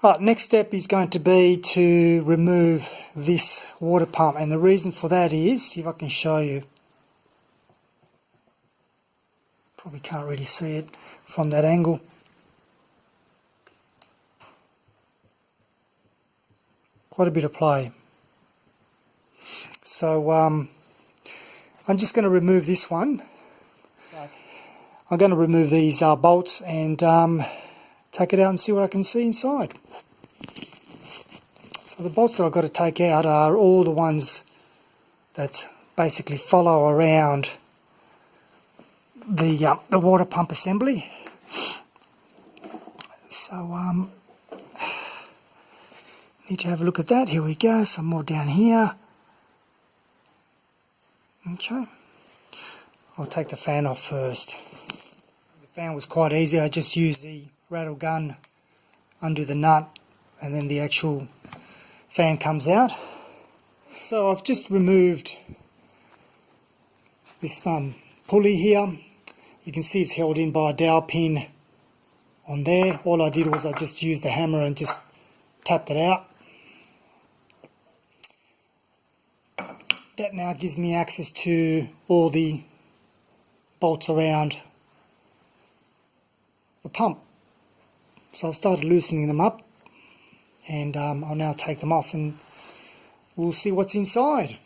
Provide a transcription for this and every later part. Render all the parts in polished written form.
Right, next step is going to be to remove this water pump, and the reason for that is, if I can show you, probably can't really see it from that angle. Quite a bit of play. So I'm just going to remove this one. I'm going to remove these bolts and take it out and see what I can see inside. So the bolts that I've got to take out are all the ones that basically follow around the water pump assembly. So need to have a look at that. Here we go, some more down here. Okay, I'll take the fan off first. The fan was quite easy. I just used the rattle gun, undo the nut, and then the actual fan comes out. So I've just removed this pulley here. You can see it's held in by a dowel pin on there. All I did was I just used the hammer and just tapped it out. That now gives me access to all the bolts around the pump. So I've started loosening them up, and I'll now take them off and we'll see what's inside.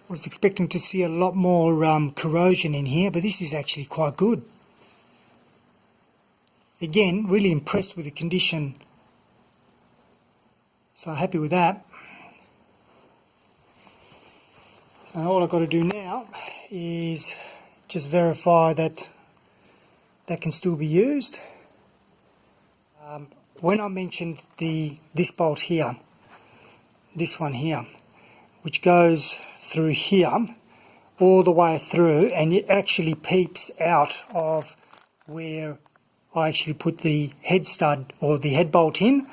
I was expecting to see a lot more corrosion in here, but this is actually quite good. Again, really impressed with the condition, so happy with that. And all I've got to do now is just verify that that can still be used. When I mentioned this bolt here, this one here, which goes through here all the way through, and it actually peeps out of where I actually put the head stud or the head bolt in.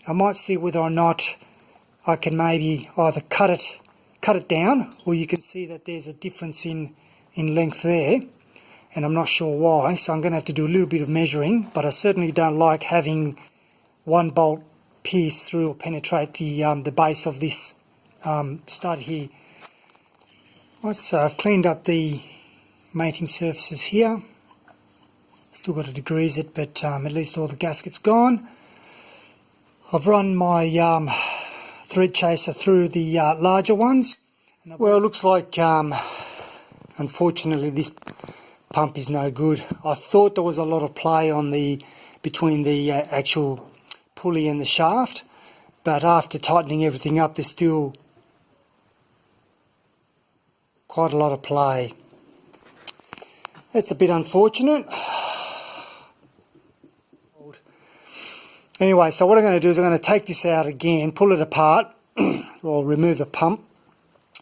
I might see whether or not I can maybe either cut it down, or you can see that there's a difference in length there, and I'm not sure why, so I'm going to have to do a little bit of measuring. But I certainly don't like having one bolt pierce through or penetrate the base of this stud here. Right, so I've cleaned up the mating surfaces here. Still got to degrease it, but at least all the gasket's gone. I've run my thread chaser through the larger ones. Well, it looks like unfortunately this pump is no good. I thought there was a lot of play on between the actual pulley and the shaft, but after tightening everything up, there's still quite a lot of play. That's a bit unfortunate. Anyway, so what I'm going to do is I'm going to take this out again, pull it apart, or remove the pump,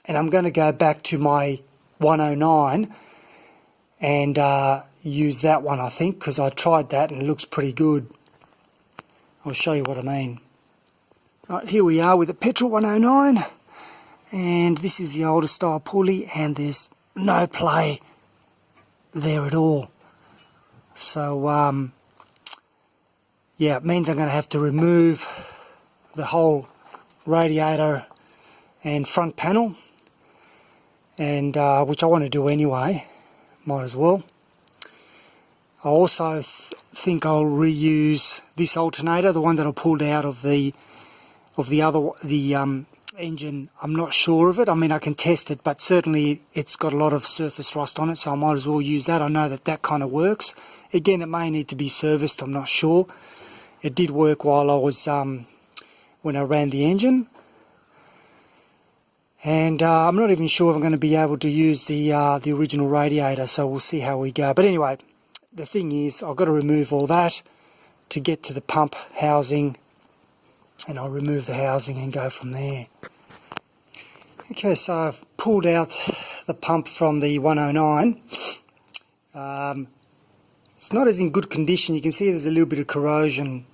and I'm going to go back to my 109 and use that one, I think, because I tried that and it looks pretty good. I'll show you what I mean. Right, here we are with the petrol 109. And this is the older style pulley, and there's no play there at all. So yeah, it means I'm going to have to remove the whole radiator and front panel, and which I want to do anyway, might as well. I also think I'll reuse this alternator, the one that I pulled out of the engine. I'm not sure of it. I mean, I can test it, but certainly it's got a lot of surface rust on it, so I might as well use that. I know that kind of works. Again, it may need to be serviced, I'm not sure. It did work while I was when I ran the engine, and I'm not even sure if I'm going to be able to use the original radiator, so we'll see how we go. But anyway, the thing is, I've got to remove all that to get to the pump housing, and I'll remove the housing and go from there. Okay, so I've pulled out the pump from the 109. It's not as in good condition. You can see there's a little bit of corrosion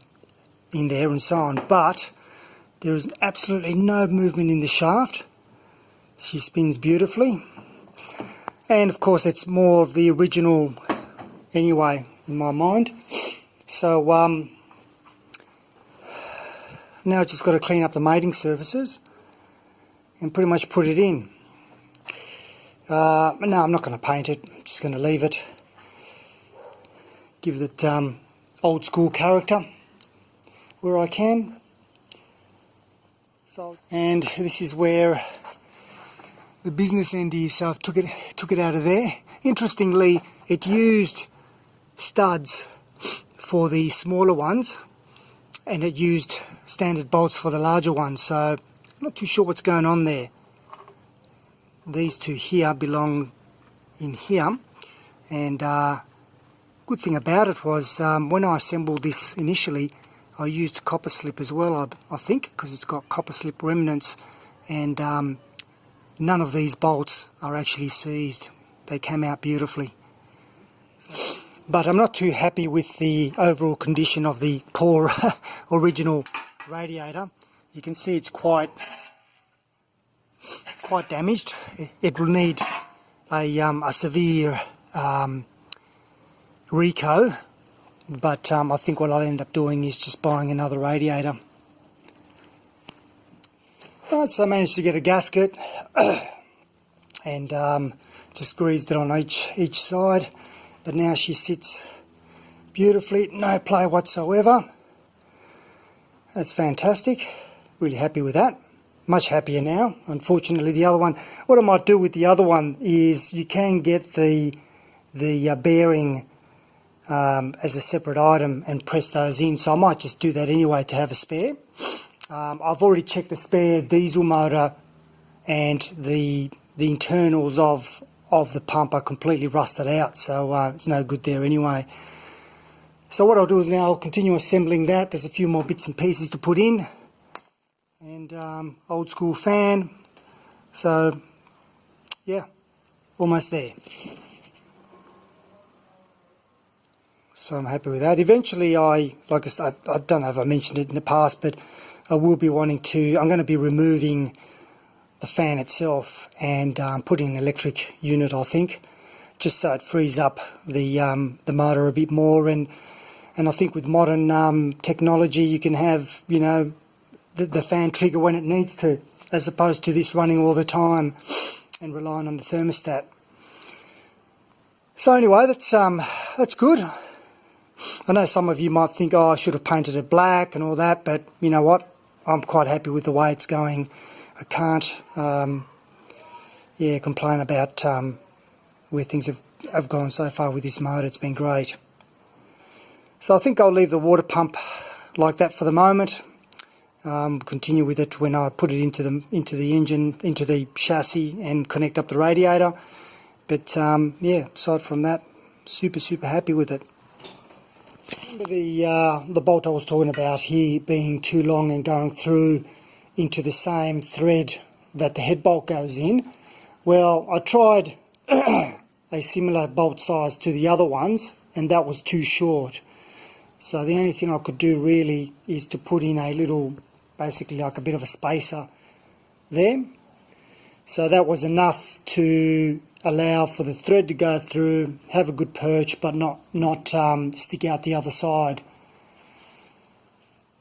in there and so on, but there is absolutely no movement in the shaft. She spins beautifully, and of course it's more of the original anyway in my mind. So now I've just got to clean up the mating surfaces and pretty much put it in. No, I'm not going to paint it. I'm just going to leave it, give it old school character where I can. So, and this is where the business end is. So I've took it out of there. Interestingly, it used studs for the smaller ones, and it used standard bolts for the larger ones. So I'm not too sure what's going on there. These two here belong in here, and good thing about it was when I assembled this initially, I used copper slip as well, I think, because it's got copper slip remnants, and none of these bolts are actually seized. They came out beautifully. But I'm not too happy with the overall condition of the poor original radiator. You can see it's quite damaged. It will need a severe reco, but I think what I'll end up doing is just buying another radiator. Right, so I managed to get a gasket and just greased it on each side, but now she sits beautifully, no play whatsoever. That's fantastic, really happy with that. Much happier now. Unfortunately, the other one, what I might do with the other one is you can get the bearing as a separate item and press those in, so I might just do that anyway to have a spare. I've already checked the spare diesel motor, and the internals of the pump are completely rusted out, so it's no good there anyway. So what I'll do is now I'll continue assembling that. There's a few more bits and pieces to put in, and old school fan. So yeah, almost there. So I'm happy with that. Eventually, like I said, I don't know if I mentioned it in the past, but I will be wanting to, I'm going to be removing the fan itself and putting an electric unit, I think, just so it frees up the motor a bit more. And I think with modern technology, you can have, you know, the fan trigger when it needs to, as opposed to this running all the time and relying on the thermostat. So anyway, that's good. I know some of you might think, oh, I should have painted it black and all that, but you know what? I'm quite happy with the way it's going. I can't, complain about where things have gone so far with this motor. It's been great. So I think I'll leave the water pump like that for the moment. Continue with it when I put it into the engine, into the chassis, and connect up the radiator. But yeah, aside from that, super happy with it. Remember the bolt I was talking about here being too long and going through into the same thread that the head bolt goes in? Well, I tried a similar bolt size to the other ones, and that was too short. So the only thing I could do really is to put in a little, basically like a bit of a spacer there. So that was enough to allow for the thread to go through, have a good perch, but not stick out the other side.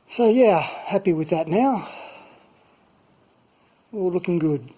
So yeah, happy with that now. All looking good.